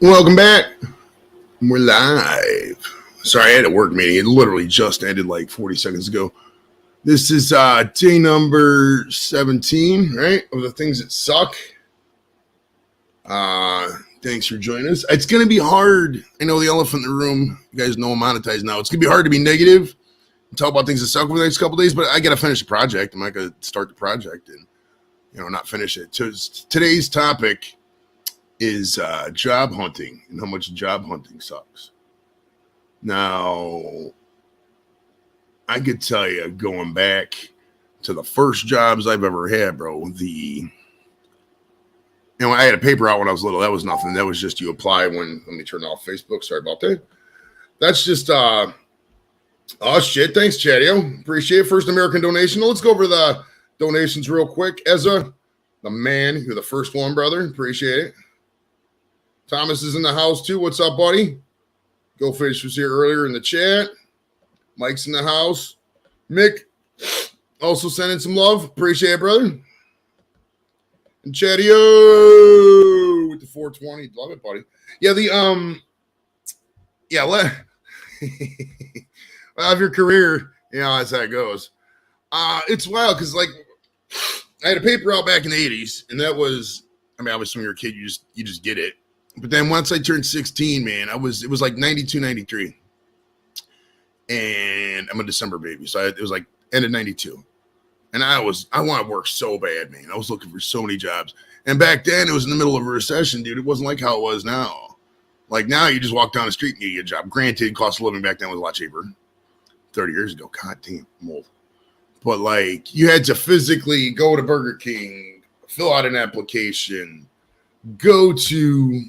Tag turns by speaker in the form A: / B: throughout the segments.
A: Welcome back. We're live. Sorry, I had a work meeting. It literally just ended like 40 seconds ago. This is day number 17, right? Of the things that suck. Thanks for joining us. It's going to be hard. I know the elephant in the room. You guys know I'm monetized now. It's going to be hard to be negative and talk about things that suck for the next couple days, but I got to finish the project. I'm not going to start the project and, not finish it. So today's topic is job hunting and how much job hunting sucks. Now, I could tell you, going back to the first jobs I've ever had, bro, I had a paper out when I was little. That was nothing. That was just you apply when, let me turn off Facebook. Sorry about that. That's just, oh shit. Thanks, Chadio. Appreciate it. First American donation. Let's go over the donations real quick. Ezra, the man, you're the first one, brother. Appreciate it. Thomas is in the house too. What's up, buddy? GoFish was here earlier in the chat. Mike's in the house. Mick also sending some love. Appreciate it, brother. And Chadio with the 420. Love it, buddy. Yeah, of your career, that's how it goes. It's wild because like I had a paper out back in the 80s, and that was, obviously when you're a kid, you just get it. But then once I turned 16, man, it was like 92, 93. And I'm a December baby. So it was like end of 92. And I want to work so bad, man. I was looking for so many jobs. And back then it was in the middle of a recession, dude. It wasn't like how it was now. Like now you just walk down the street and you get a job. Granted, cost of living back then was a lot cheaper. 30 years ago. God damn, mold. But like you had to physically go to Burger King, fill out an application, go to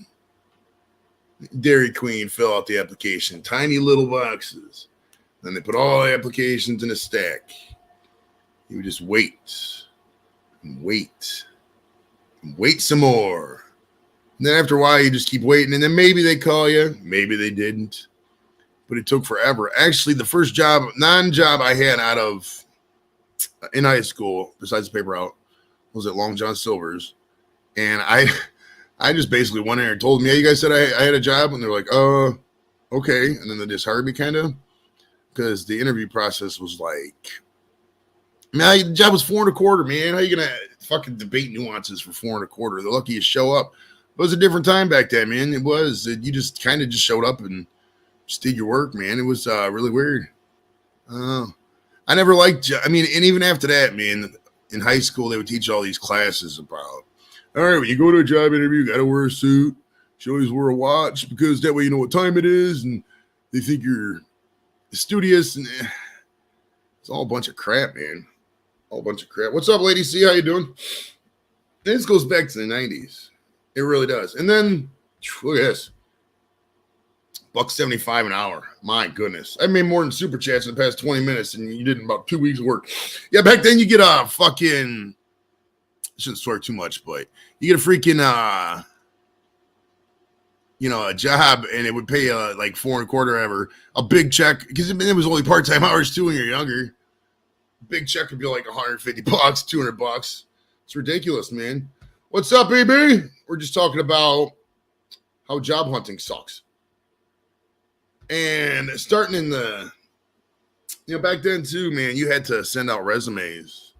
A: Dairy Queen, fill out the application, tiny little boxes. Then they put all the applications in a stack. You would just wait and wait and wait some more. And then after a while, you just keep waiting. And then maybe they call you. Maybe they didn't. But it took forever. Actually, the first non-job I had in high school, besides the paper route, was at Long John Silver's. And I just basically went in there and told them, yeah, you guys said I had a job. And they're like, okay. And then they just hired me kind of because the interview process was like, man, the job was $4.25, man. How you going to fucking debate nuances for $4.25? They're lucky you show up. It was a different time back then, man. It was. You just kind of just showed up and just did your work, man. It was really weird. I never liked, and even after that, man, in high school, they would teach all these classes about, all right, when you go to a job interview, you got to wear a suit. You should always wear a watch because that way you know what time it is, and they think you're studious. And it's all a bunch of crap, man. All a bunch of crap. What's up, Lady C? How you doing? This goes back to the 90s. It really does. And then, look at this. $1.75 an hour. My goodness. I made more than Super Chats in the past 20 minutes, and you did in about 2 weeks of work. Yeah, back then you get a fucking... I shouldn't swear too much, but you get a freaking, a job, and it would pay like $4.25 ever, a big check, because it was only part-time hours too when you're younger. Big check would be like $150, $200. It's ridiculous, man. What's up, baby? We're just talking about how job hunting sucks. And starting in back then too, man, you had to send out resumes.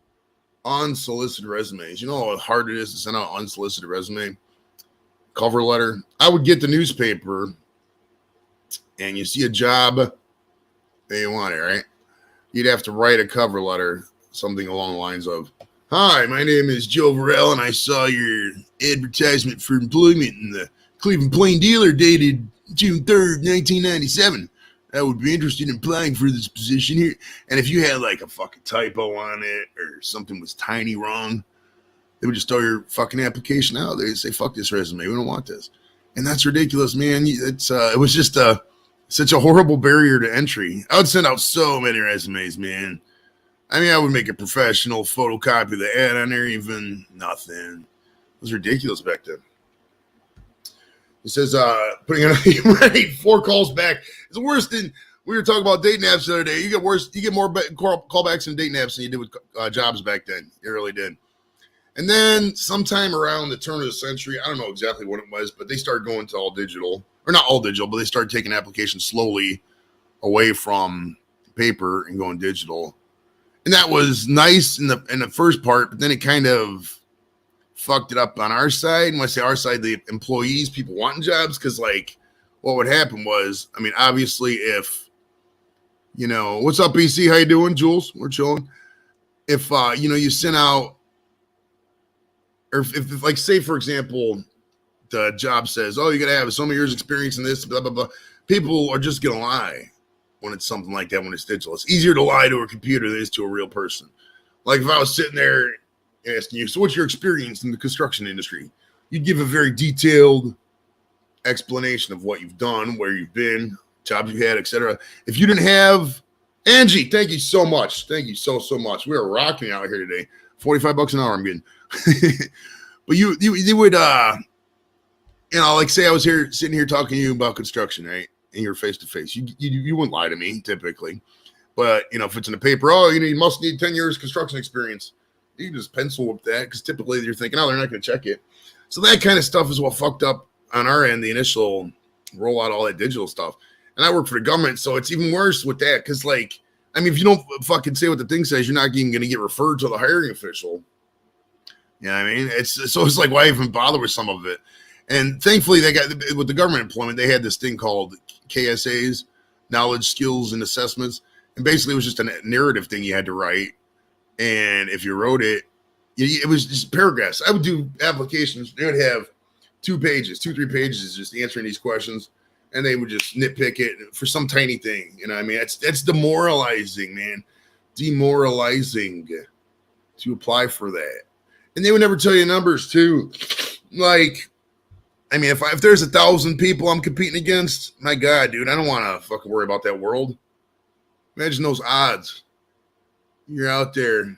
A: Unsolicited resumes. You know how hard it is to send out unsolicited resume? Cover letter. I would get the newspaper and you see a job that you want it, right? You'd have to write a cover letter, something along the lines of, hi, my name is Joe Varell, and I saw your advertisement for employment in the Cleveland Plain Dealer dated June 3rd, 1997. I would be interested in applying for this position here. And if you had like a fucking typo on it or something was tiny wrong, they would just throw your fucking application out. They'd say, fuck this resume. We don't want this. And that's ridiculous, man. It was just such a horrible barrier to entry. I would send out so many resumes, man. I would make a professional photocopy of the ad on there, even nothing. It was ridiculous back then. It says, putting it right, 4 calls back. It's worse than we were talking about dating apps the other day. You get more callbacks in dating apps than you did with jobs back then. You really did. And then sometime around the turn of the century, I don't know exactly what it was, but they started going to all digital, or not all digital, but they started taking applications slowly away from paper and going digital. And that was nice in the first part, but then it kind of fucked it up on our side. And when I say our side, the employees, people wanting jobs, because like what would happen was, I mean, obviously if, you know, what's up, BC? How you doing, Jules? We're chilling. If, you know, you send out, or if like, say, for example, the job says, oh, you got to have so many years experience in this, blah, blah, blah. People are just going to lie when it's something like that, when it's digital. It's easier to lie to a computer than it is to a real person. Like if I was sitting there asking you, so what's your experience in the construction industry? You'd give a very detailed explanation of what you've done, where you've been, jobs you had, etc. If you didn't have Angie, thank you so much. Thank you so much. We are rocking out here today. $45 an hour I'm getting. But you would you know, like say I was here sitting here talking to you about construction, right? And you're face to face. You wouldn't lie to me typically. But you know, if it's in the paper, oh, you must need 10 years construction experience. You can just pencil up that because typically you're thinking, oh, they're not going to check it. So that kind of stuff is what fucked up on our end, the initial rollout, all that digital stuff. And I work for the government, so it's even worse with that because, like, I mean, if you don't fucking say what the thing says, you're not even going to get referred to the hiring official. You know what I mean? It's like, why even bother with some of it? And thankfully, they got with the government employment, they had this thing called KSAs, knowledge, skills, and assessments. And basically, it was just a narrative thing you had to write. And if you wrote it, it was just paragraphs. I would do applications. They would have 2 pages, 2-3 pages, just answering these questions. And they would just nitpick it for some tiny thing. You know what I mean? That's demoralizing, man. Demoralizing to apply for that. And they would never tell you numbers, too. Like, I mean, if there's 1,000 people I'm competing against, my God, dude, I don't want to fucking worry about that world. Imagine those odds. You're out there and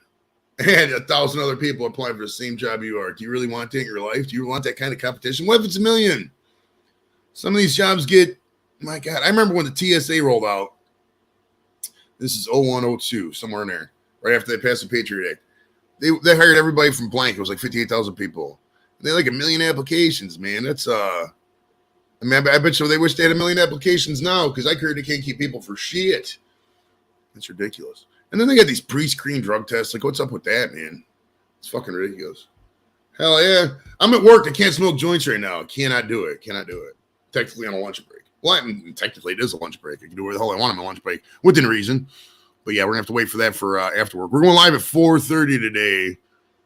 A: 1,000 other people applying for the same job you are. Do you really want that in your life? Do you want that kind of competition? What if it's 1 million? Some of these jobs get, my God, I remember when the TSA rolled out. This is 0102, somewhere in there, right after they passed the Patriot Act. They hired everybody from blank. It was like 58,000 people. They had like 1 million applications, man. That's I mean, I bet you they wish they had 1 million applications now because I heard they can't keep people for shit. That's ridiculous. And then they got these pre-screened drug tests. Like, what's up with that, man? It's fucking ridiculous. Hell yeah. I'm at work. I can't smoke joints right now. Cannot do it. Technically on a lunch break. Well, technically it is a lunch break. I can do whatever the hell I want on my lunch break within reason. But yeah, we're going to have to wait for that for after work. We're going live at 4:30 today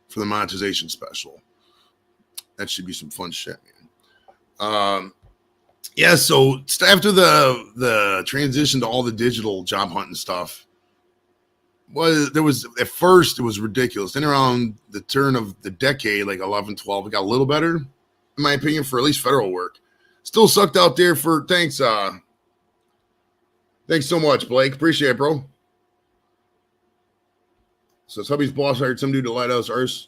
A: for the monetization special. That should be some fun shit, man. Yeah, so after the transition to all the digital job hunting stuff, at first it was ridiculous. Then around the turn of the decade, like 11, 12, it got a little better, in my opinion, for at least federal work. Still sucked out there for thanks so much, Blake. Appreciate it, bro. So hubby's boss hired some dude to light us arse.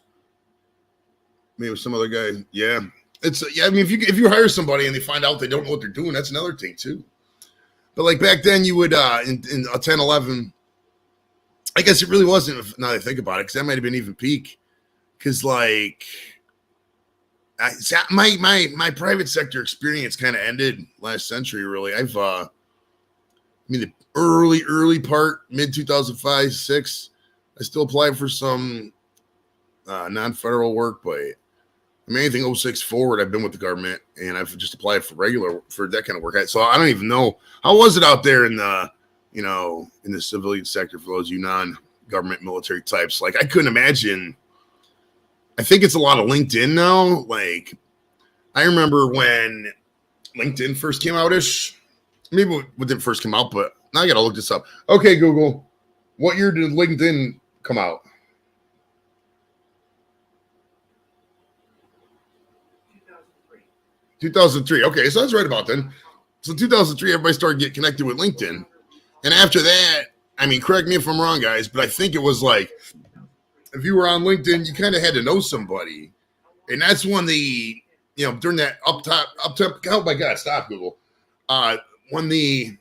A: Maybe with some other guy. Yeah. It's I mean, if you hire somebody and they find out they don't know what they're doing, that's another thing too. But like back then you would in 10, 11, I guess it really wasn't, now that I think about it, because that might have been even peak. Because like my private sector experience kind of ended last century, really. I mean the early part, mid 2005, 6, I still applied for some non-federal work, but I mean, anything 06 forward, I've been with the government, and I've just applied for that kind of work. So I don't even know, how was it out there in the, in the civilian sector for those of you non-government military types? Like, I couldn't imagine. I think it's a lot of LinkedIn now. Like, I remember when LinkedIn first came out-ish. Maybe it didn't first come out, but now I got to look this up. Okay, Google, what year did LinkedIn come out? 2003. Okay, so that's right about then. So 2003, everybody started getting connected with LinkedIn. And after that, I mean, correct me if I'm wrong, guys, but I think it was like, if you were on LinkedIn, you kind of had to know somebody. And that's when during that up top, oh my God, stop, Google. When the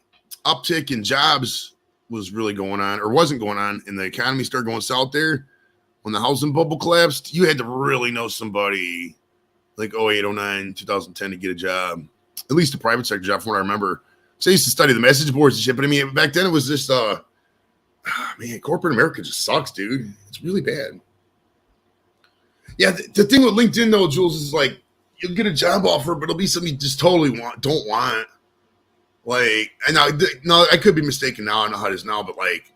A: uptick in jobs was really going on, or wasn't going on, and the economy started going south there, when the housing bubble collapsed, you had to really know somebody like 08, 09, 2010 to get a job, at least a private sector job from what I remember. So I used to study the message boards and shit, but I mean, back then it was just, man, corporate America just sucks, dude. It's really bad. Yeah, the thing with LinkedIn, though, Jules, is like, you'll get a job offer, but it'll be something you just totally don't want. Like, and now I could be mistaken now. I know how it is now, but like,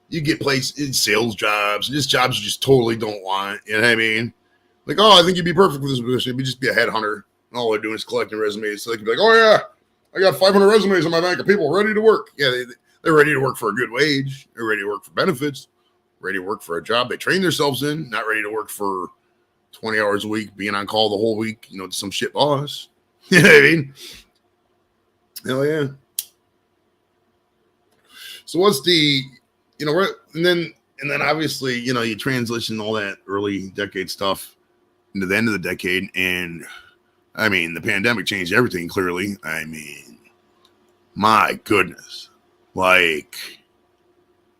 A: you get placed in sales jobs, and just jobs you just totally don't want. You know what I mean? Like, oh, I think you'd be perfect for this position. You'd just be a headhunter. And all they're doing is collecting resumes. So they can be like, oh, yeah, I got 500 resumes on my bank of people ready to work. Yeah, they're ready to work for a good wage. They're ready to work for benefits. Ready to work for a job they train themselves in. Not ready to work for 20 hours a week, being on call the whole week, to some shit boss. You know what I mean? Hell yeah. So what's the, and then obviously, you transition all that early decade stuff into the end of the decade. And I mean, the pandemic changed everything clearly. I mean, my goodness. Like,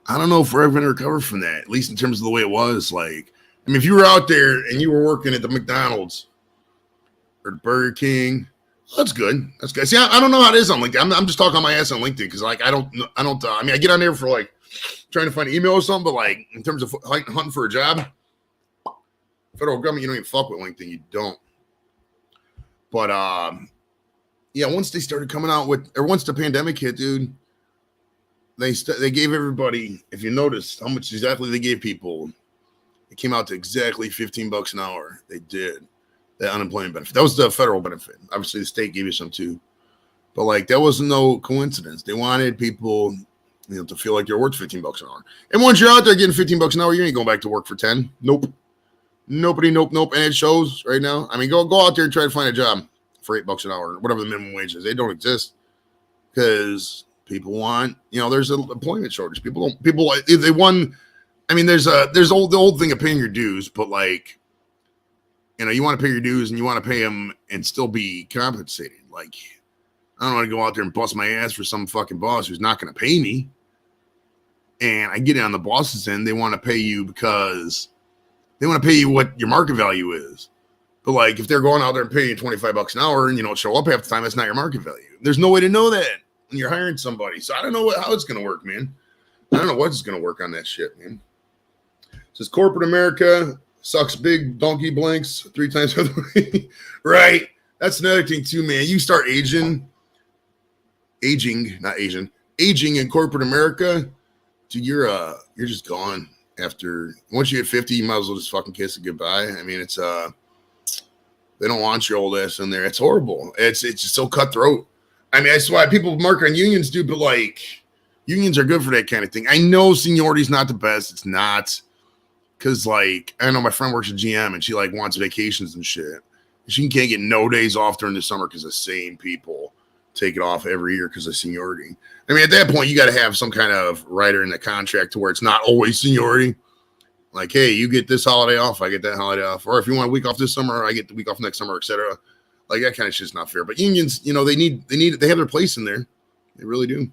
A: I don't know if we're ever going to recover from that, at least in terms of the way it was. Like, I mean, if you were out there and you were working at the McDonald's or the Burger King, that's good. That's good. See, I don't know how it is on LinkedIn. I'm just talking on my ass on LinkedIn because, like, I mean, I get on there for, like, trying to find an email or something, but, like, in terms of hunting for a job, federal government, you don't even fuck with LinkedIn. You don't. But, yeah, once they started coming out once the pandemic hit, dude, they gave everybody, if you noticed how much exactly they gave people, it came out to exactly $15 an hour. They did. That unemployment benefit. That was the federal benefit. Obviously, the state gave you some too. But, like, that was no coincidence. They wanted people, to feel like they're worth $15 an hour. And once you're out there getting $15 an hour, you ain't going back to work for 10. Nope. Nobody, nope. And it shows right now. I mean, go out there and try to find a job for $8 an hour, whatever the minimum wage is. They don't exist because people want, there's an employment shortage. If they won, I mean, there's the old thing of paying your dues, but, like, you want to pay your dues and you want to pay them and still be compensated. Like, I don't want to go out there and bust my ass for some fucking boss who's not going to pay me. And I get it on the boss's end. They want to pay you because they want to pay you what your market value is. But, like, if they're going out there and paying you $25 an hour and you don't show up half the time, that's not your market value. There's no way to know that when you're hiring somebody. So I don't know how it's going to work, man. I don't know what's going to work on that shit, man. It says corporate America sucks big donkey blanks 3 times for the week. Right. That's another thing too, man. You start aging in corporate America, dude, you're just gone after. Once you hit 50, you might as well just fucking kiss it goodbye. I mean, it's they don't want your old ass in there. It's horrible. It's just so cutthroat. I mean, that's why people mark on unions, dude, but, like, unions are good for that kind of thing. I know seniority's not the best. It's not. Because, like, I know my friend works at GM and she, like, wants vacations and shit. She can't get no days off during the summer because the same people take it off every year because of seniority. I mean, at that point, you got to have some kind of rider in the contract to where it's not always seniority. Like, hey, you get this holiday off, I get that holiday off. Or if you want a week off this summer, I get the week off next summer, etc. Like, that kind of shit's not fair. But unions, they have their place in there. They really do.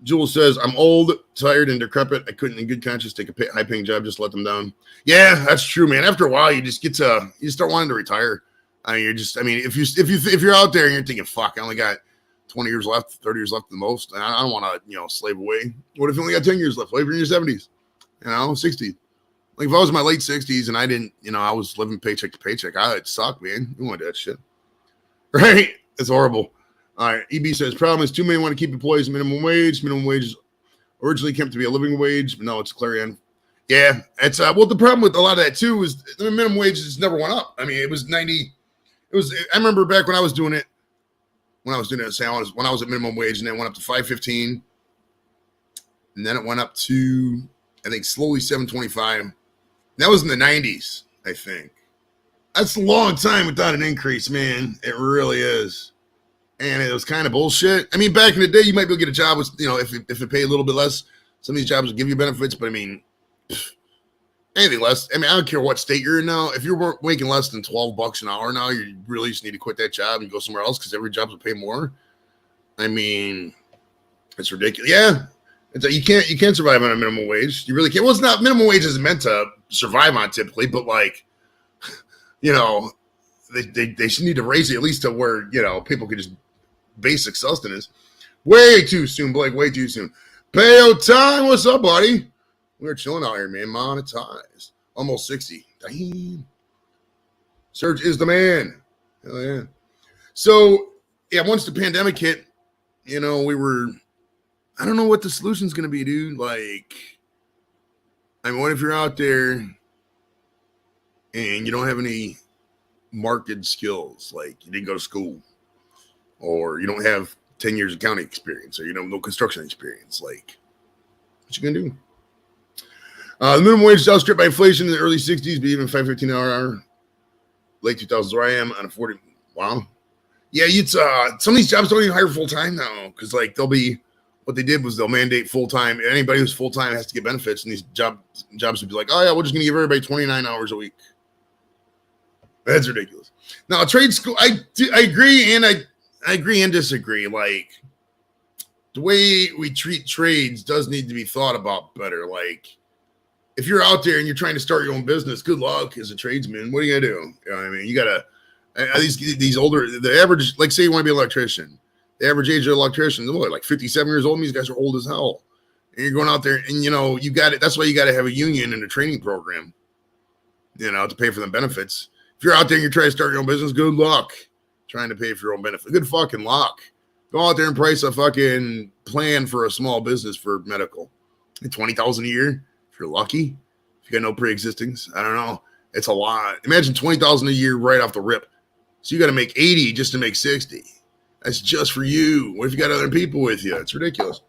A: Jules says, I'm old, tired, and decrepit. I couldn't in good conscience take a high-paying job, just let them down. Yeah, that's true, man. After a while, you start wanting to retire. I mean, if you're out there and you're thinking, fuck, I only got 20 years left, 30 years left at the most, and I don't want to, slave away. What if you only got 10 years left? What if you're in your 70s? 60. Like, if I was in my late 60s and I didn't, I was living paycheck to paycheck, I'd suck, man. You want that shit. Right? It's horrible. All right, EB says, problem is too many want to keep employees minimum wage. Minimum wage is originally came to be a living wage, but no, it's Clarion. Yeah, it's well, the problem with a lot of that too is the minimum wage just never went up. I mean, it was 90. I remember back when I was doing it. When I was at minimum wage, and then it went up to $5.15, and then it went up to, I think, slowly $7.25. That was in the 90s, I think. That's a long time without an increase, man. It really is. And it was kind of bullshit. I mean, back in the day, you might be able to get a job with, if it paid a little bit less. Some of these jobs will give you benefits, but I mean, anything less. I mean, I don't care what state you're in now. If you're making less than $12 an hour now, you really just need to quit that job and go somewhere else because every job will pay more. I mean, it's ridiculous. Yeah. It's like you can't survive on a minimum wage. You really can't. Well, it's not minimum wage is meant to survive on typically, but like, you know, they should need to raise it at least to where, you know, people can just basic sustenance. Way too soon, Blake. Way too soon. Payo time. What's up, buddy? We're chilling out here, man. Monetized. Almost 60. Damn. Serge is the man. Hell yeah. So, yeah, once the pandemic hit, you know, I don't know what the solution's going to be, dude. Like, I mean, what if you're out there and you don't have any market skills? Like, you didn't go to school, or you don't have 10 years of accounting experience, or you don't know construction experience. Like, what you going to do? The minimum wage is outstripped by inflation in the early 60s, but even $5.15 an hour. Late 2000s, where I am on a 40. Wow. Yeah, it's some of these jobs don't even hire full time now, because like what they did was they'll mandate full time. Anybody who's full time has to get benefits, and these jobs would be like, oh yeah, we're just gonna give everybody 29 hours a week. That's ridiculous. Now, trade school, I agree, and I agree and disagree. Like, the way we treat trades does need to be thought about better. Like, if you're out there and you're trying to start your own business, good luck as a tradesman. What are you gonna do? You know what I mean? You gotta these older, the average, like say you want to be an electrician, the average age of an electrician is like 57 years old. And these guys are old as hell. And you're going out there and, you know, you got it. That's why you got to have a union and a training program, you know, to pay for the benefits. If you're out there and you're trying to start your own business, good luck trying to pay for your own benefit. Good fucking luck. Go out there and price a fucking plan for a small business for medical. $20,000 a year. If you're lucky, if you got no pre-existings, I don't know. It's a lot. Imagine $20,000 a year right off the rip. So you got to make 80 just to make 60. That's just for you. What if you got other people with you? It's ridiculous.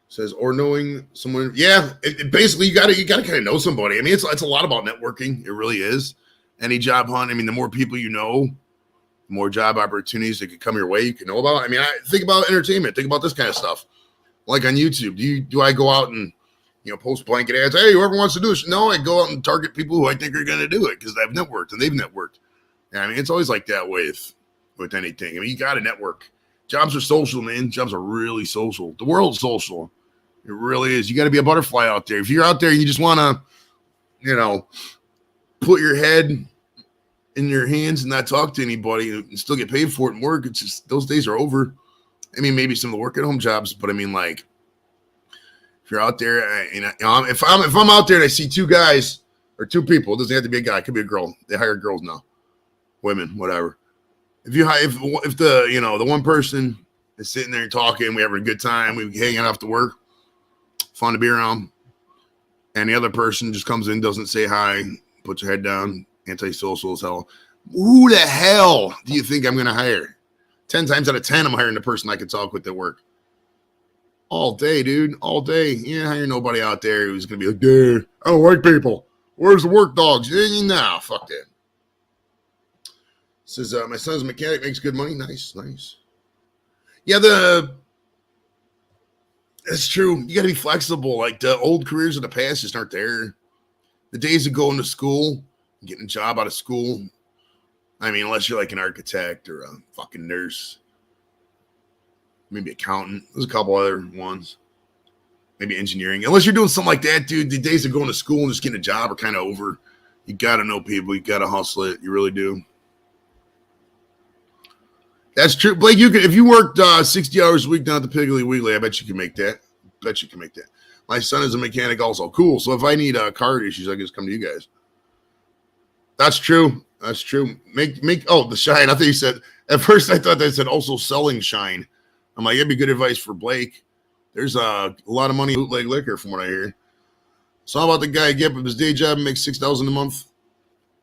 A: Says, or knowing someone. Yeah, basically you got to kind of know somebody. I mean, it's a lot about networking. It really is. Any job hunt. I mean, the more people you know, the more job opportunities that could come your way you can know about. I mean, I think about entertainment. Think about this kind of stuff. Like on YouTube, do I go out and, you know, post blanket ads? Hey, whoever wants to do it. No, I go out and target people who I think are going to do it because they've networked and they've networked. Yeah, I mean, it's always like that with anything. I mean, you got to network. Jobs are social, man. Jobs are really social. The world's social. It really is. You got to be a butterfly out there. If you're out there and you just want to, you know, put your head in your hands and not talk to anybody and still get paid for it and work, it's just those days are over. I mean, maybe some of the work at home jobs, but I mean, like, if you're out there, if I'm out there and I see two guys or two people, it doesn't have to be a guy, it could be a girl. They hire girls now, women, whatever. If the, you know, the one person is sitting there talking, we have a good time, we hanging after work, fun to be around, and the other person just comes in, doesn't say hi, puts her head down, antisocial as hell. Who the hell do you think I'm going to hire? 10 times out of 10, I'm hiring the person I can talk with at work. All day, dude. All day. You ain't hire nobody out there who's going to be like, dude, I don't like people. Where's the work dogs? Nah, fuck that. Says, my son's a mechanic, makes good money. Nice. Yeah, that's true. You got to be flexible. Like, the old careers of the past just aren't there. The days of going to school, getting a job out of school, I mean, unless you're like an architect or a fucking nurse, maybe accountant. There's a couple other ones. Maybe engineering. Unless you're doing something like that, dude, the days of going to school and just getting a job are kind of over. You got to know people. You got to hustle it. You really do. That's true. Blake, you could, if you worked 60 hours a week down at the Piggly Wiggly, I bet you can make that. My son is a mechanic also. Cool. So if I need car issues, I can just come to you guys. That's true. The Shine. I thought you said, at first I thought they said also selling Shine. I'm like, that'd be good advice for Blake. There's a lot of money in bootleg liquor from what I hear. So how about the guy get up his day job and makes $6,000 a month,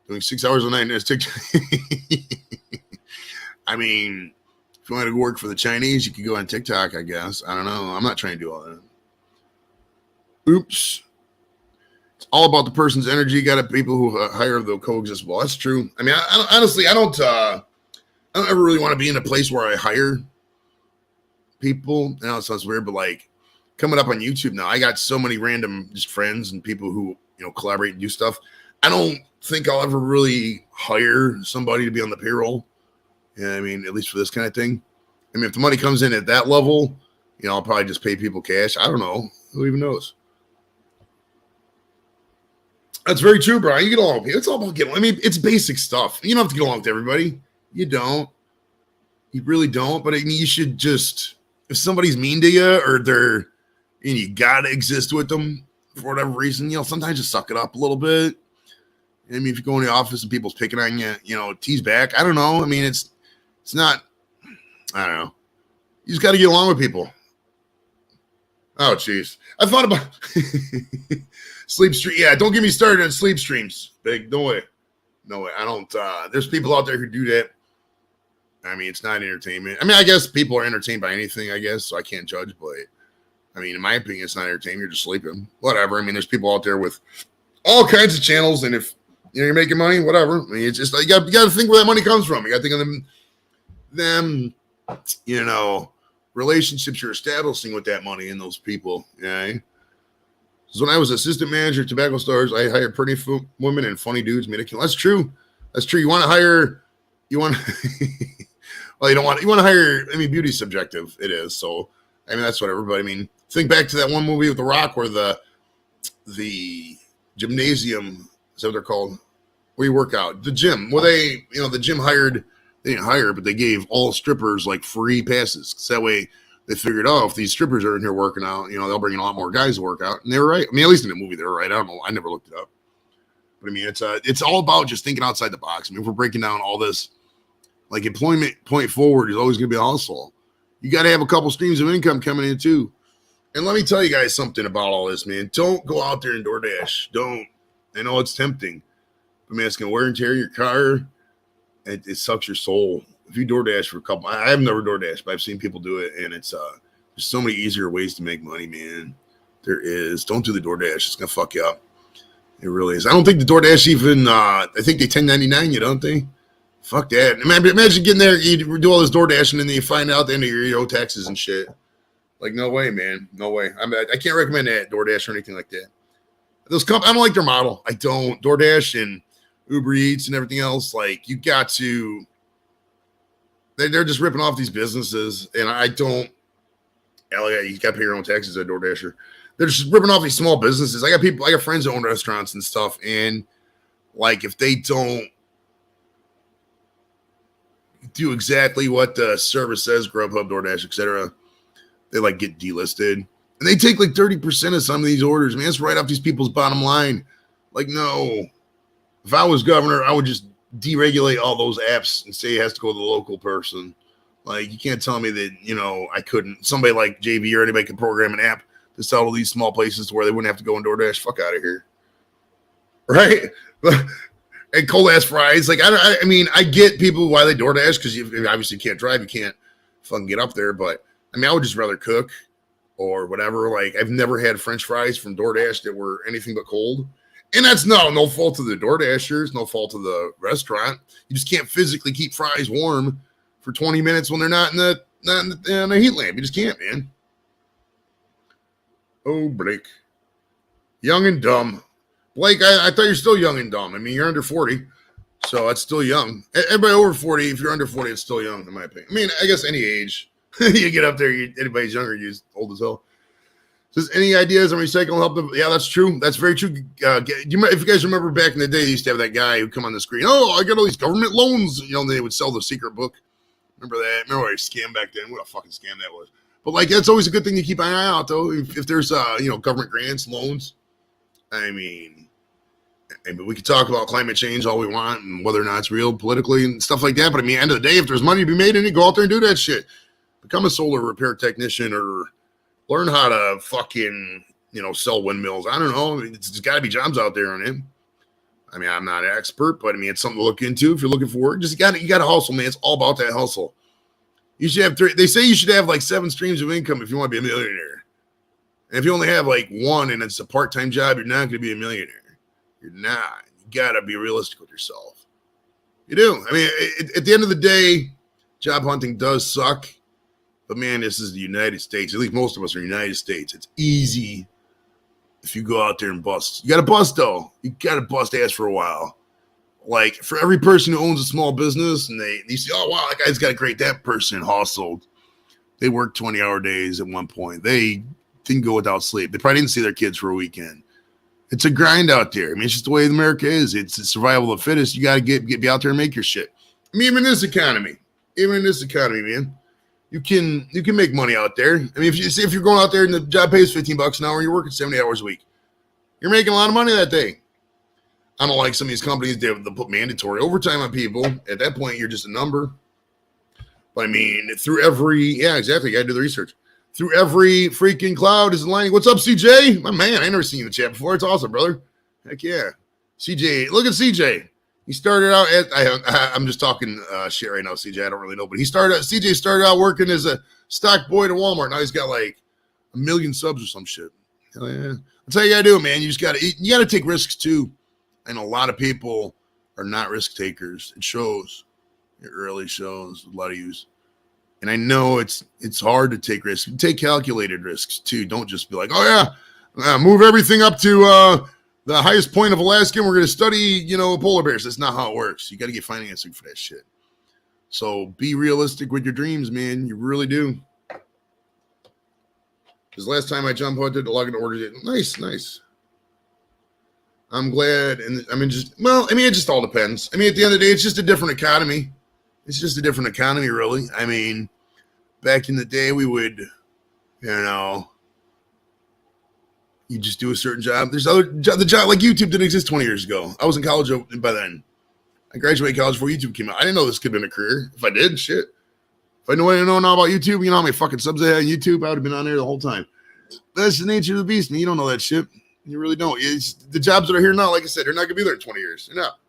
A: doing 6 hours a night in his TikTok? I mean, if you want to work for the Chinese, you could go on TikTok, I guess. I don't know. I'm not trying to do all that. Oops. It's all about the person's energy. You got people who hire the coexist. Well, that's true. I mean, honestly, I don't ever really want to be in a place where I hire people. I know it sounds weird, but like coming up on YouTube now, I got so many random just friends and people who, you know, collaborate and do stuff. I don't think I'll ever really hire somebody to be on the payroll. Yeah, I mean, at least for this kind of thing. I mean, if the money comes in at that level, I'll probably just pay people cash. I don't know. Who even knows? That's very true, Brian. You get along with people. It's all about getting. I mean, it's basic stuff. You don't have to get along with everybody. You don't. You really don't. But I mean, you should just, if somebody's mean to you or and you gotta exist with them for whatever reason, sometimes just suck it up a little bit. I mean, if you go in the office and people's picking on you, tease back. I don't know. I mean, it's not. I don't know. You just got to get along with people. Oh, jeez. I thought about sleep stream. Yeah, don't get me started on sleep streams. Big, no way. No way. I don't. There's people out there who do that. I mean, it's not entertainment. I mean, I guess people are entertained by anything, I guess, so I can't judge. But, I mean, in my opinion, it's not entertainment. You're just sleeping. Whatever. I mean, there's people out there with all kinds of channels, and if you're making money, whatever. I mean, it's just you got to think where that money comes from. You got to think of them, relationships you're establishing with that money and those people. Yeah. So when I was assistant manager at tobacco stores, I hired pretty women and funny dudes. That's true. That's true. You want to hire. Well, you want to hire. I mean, beauty's subjective. It is. So, I mean, that's whatever. But I mean, think back to that one movie with The Rock where the gymnasium, is that what they're called? Where you work out. The gym. Well, the gym they didn't hire, but they gave all strippers like free passes. So that way they figured, if these strippers are in here working out, they'll bring in a lot more guys to work out. And they were right. I mean, at least in the movie, they were right. I don't know. I never looked it up. But I mean, it's all about just thinking outside the box. I mean, if we're breaking down all this, like employment point forward is always going to be a hustle. You got to have a couple streams of income coming in too. And let me tell you guys something about all this, man. Don't go out there and DoorDash. Don't. I know it's tempting. But man, it's going to wear and tear your car. It sucks your soul. If you DoorDash for a couple, I've never DoorDashed, but I've seen people do it. And it's, there's so many easier ways to make money, man. There is. Don't do the DoorDash. It's going to fuck you up. It really is. I don't think the DoorDash even, I think they 1099 you, don't they? Fuck that. Imagine getting there, you do all this DoorDash, and then you find out the end of your taxes and shit. Like, no way, man. No way. I can't recommend that, DoorDash or anything like that. I don't like their model. I don't. DoorDash and Uber Eats and everything else, like, you got to, they're just ripping off these businesses, and I don't, you got to pay your own taxes as a DoorDasher. They're just ripping off these small businesses. I got friends that own restaurants and stuff, and, like, if they don't do exactly what the service says, Grubhub, DoorDash, etc., they, like, get delisted. And they take, like, 30% of some of these orders. Man, it's right off these people's bottom line. Like, no. If I was governor, I would just deregulate all those apps and say it has to go to the local person. Like, you can't tell me that, I couldn't. Somebody like JV or anybody could program an app to sell to these small places where they wouldn't have to go on DoorDash. Fuck out of here. Right? And cold-ass fries. Like, I mean, I get people why they DoorDash because you obviously can't drive. You can't fucking get up there. But, I mean, I would just rather cook or whatever. Like, I've never had French fries from DoorDash that were anything but cold. And that's no fault of the DoorDashers, no fault of the restaurant. You just can't physically keep fries warm for 20 minutes when they're not in the heat lamp. You just can't, man. Oh, Blake. Young and dumb. Blake, I thought you're still young and dumb. I mean, you're under 40, so that's still young. Everybody over 40, if you're under 40, it's still young, in my opinion. I mean, I guess any age. You get up there, anybody's younger, you're old as hell. Says, any ideas on recycling help them? Yeah, that's true. That's very true. If you guys remember back in the day, they used to have that guy who come on the screen. Oh, I got all these government loans. They would sell the secret book. Remember that? Remember I scammed back then? What a fucking scam that was. But like, that's always a good thing to keep an eye out, though. If there's government grants, loans. I mean, we could talk about climate change all we want and whether or not it's real politically and stuff like that. But I mean, at the end of the day, if there's money to be made in it, go out there and do that shit. Become a solar repair technician or learn how to fucking, sell windmills. I don't know. There's got to be jobs out there on it. I mean, I'm not an expert, but I mean, it's something to look into if you're looking for work. Just you got to hustle, man. It's all about that hustle. You should have they say you should have like 7 streams of income if you want to be a millionaire. And if you only have like one and it's a part-time job, you're not going to be a millionaire. You're not. You got to be realistic with yourself. You do. I mean, at the end of the day, job hunting does suck. But man, this is the United States. At least most of us are United States. It's easy if you go out there and bust. You got to bust, though. You got to bust ass for a while. Like, for every person who owns a small business and they see, oh, wow, that guy's got that person hustled. They worked 20-hour days at one point. They didn't go without sleep. They probably didn't see their kids for a weekend. It's a grind out there. I mean, it's just the way America is. It's the survival of the fittest. You got to be out there and make your shit. I mean, even in this economy, man, you can make money out there. I mean, if you're going out there and the job pays $15 an hour, and you're working 70 hours a week, you're making a lot of money that day. I don't like some of these companies. They put mandatory overtime on people. At that point, you're just a number. But I mean, exactly. You got to do the research. Through every freaking cloud is lining. What's up, CJ? My man, I never seen you in the chat before. It's awesome, brother. Heck yeah. CJ, look at CJ. He started out I'm just talking shit right now, CJ. I don't really know, but CJ started out working as a stock boy at Walmart. Now he's got like 1 million subs or some shit. Hell yeah. That's how you gotta do it, man. You gotta take risks too. And a lot of people are not risk takers. It shows. It really shows a lot of use. And I know it's hard to take risks. Take calculated risks too. Don't just be like, oh yeah, move everything up to the highest point of Alaska and we're going to study, polar bears. That's not how it works. You got to get financing for that shit. So be realistic with your dreams, man. You really do. Because last time I jumped hunted, login orders it. Nice. I'm glad. And it just all depends. I mean, at the end of the day, it's just a different economy. It's just a different economy, really. I mean, back in the day, we would, you just do a certain job. There's the job like YouTube didn't exist 20 years ago. I was in college by then. I graduated college before YouTube came out. I didn't know this could have been a career. If I did, shit. If I knew what I know now about YouTube, how many fucking subs I had on YouTube, I would have been on there the whole time. That's the nature of the beast, man. You don't know that shit. You really don't. It's the jobs that are here now, like I said, they're not going to be there in 20 years. They're not.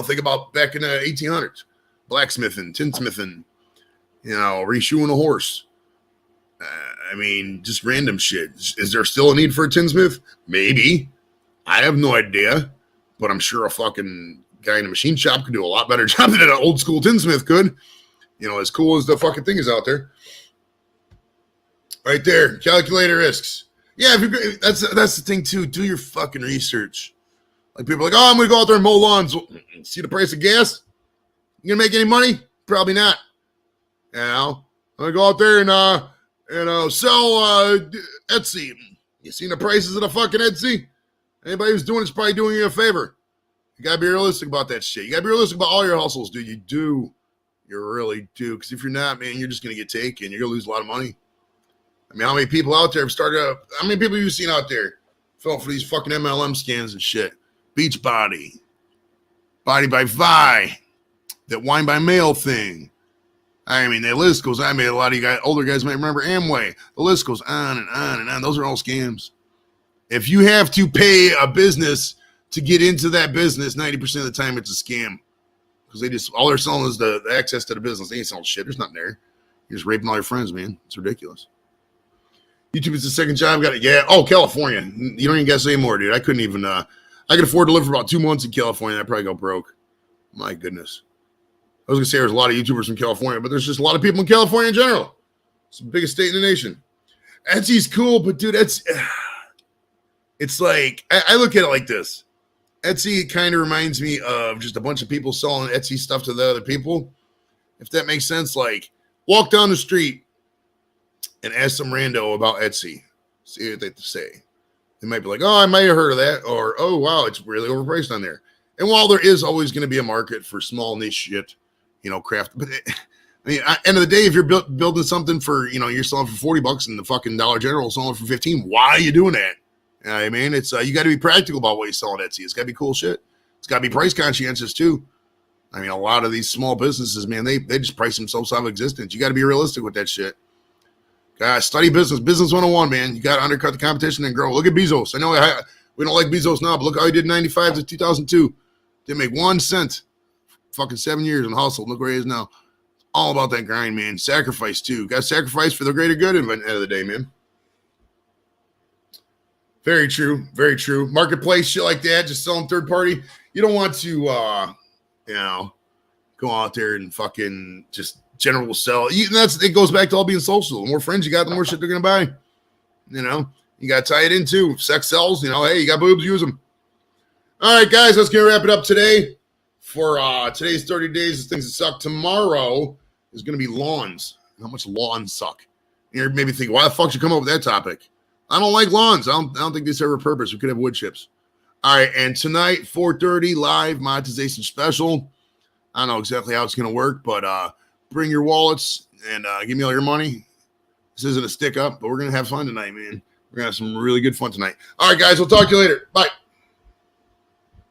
A: Think about back in the 1800s, blacksmithing, tinsmithing, reshoeing a horse. I mean, just random shit. Is there still a need for a tinsmith? Maybe. I have no idea. But I'm sure a fucking guy in a machine shop could do a lot better job than an old school tinsmith could. As cool as the fucking thing is out there. Right there. Calculator risks. Yeah, that's the thing too. Do your fucking research. Like people are like, oh, I'm going to go out there and mow lawns. See the price of gas? You going to make any money? Probably not. I'm going to go out there and sell Etsy. You seen the prices of the fucking Etsy? Anybody who's doing it's probably doing you a favor. You got to be realistic about that shit. You got to be realistic about all your hustles, dude. You do. You really do. Because if you're not, man, you're just going to get taken. You're going to lose a lot of money. I mean, how many people out there have started up? How many people have you seen out there fell for these fucking MLM scans and shit? Beachbody, Body by Vi, that Wine by Mail thing. I mean, the list goes on. I mean, a lot of you guys, older guys might remember Amway. The list goes on and on and on. Those are all scams. If you have to pay a business to get into that business, 90% of the time it's a scam. Because all they're selling is the access to the business. They ain't selling shit. There's nothing there. You're just raping all your friends, man. It's ridiculous. YouTube is the second job. Got it. Yeah. Oh, California. You don't even got to say more, dude. I couldn't even, I could afford to live for about 2 months in California. I'd probably go broke. My goodness. I was going to say there's a lot of YouTubers from California, but there's just a lot of people in California in general. It's the biggest state in the nation. Etsy's cool, but dude, it's like, I look at it like this. Etsy kind of reminds me of just a bunch of people selling Etsy stuff to the other people. If that makes sense, like walk down the street and ask some rando about Etsy. See what they say. They might be like, oh, I might have heard of that. Or, oh, wow, it's really overpriced on there. And while there is always going to be a market for small niche shit, craft. But end of the day, if you're building something for, you're selling for $40 and the fucking Dollar General is selling for $15, why are you doing that? You know what I mean? It's you got to be practical about what you sell on Etsy. It's got to be cool shit. It's got to be price conscientious too. I mean, a lot of these small businesses, man, they just price themselves out of existence. You got to be realistic with that shit. Guys, study business 101, man. You got to undercut the competition and grow. Look at Bezos. I know we don't like Bezos now, but look how he did 95 to 2002. Didn't make 1 cent. Fucking 7 years and hustled. Look where he is now. All about that grind, man. Sacrifice too. Got to sacrifice for the greater good at the end of the day, man. Very true. Very true. Marketplace, shit like that, just selling third party. You don't want to, go out there and fucking just general sell. It goes back to all being social. The more friends you got, the more shit they're going to buy. You got to tie it in too. Sex sells. Hey, you got boobs, use them. All right, guys, let's get wrap it up today. For today's 30 days of things that suck. Tomorrow is going to be lawns. how much lawns suck. And you're maybe thinking, why the fuck should you come up with that topic? I don't like lawns. I don't think they serve a purpose. We could have wood chips. All right, and tonight, 4:30, live monetization special. I don't know exactly how it's going to work, but bring your wallets and give me all your money. This isn't a stick up, but we're going to have fun tonight, man. We're going to have some really good fun tonight. All right, guys, we'll talk to you later. Bye.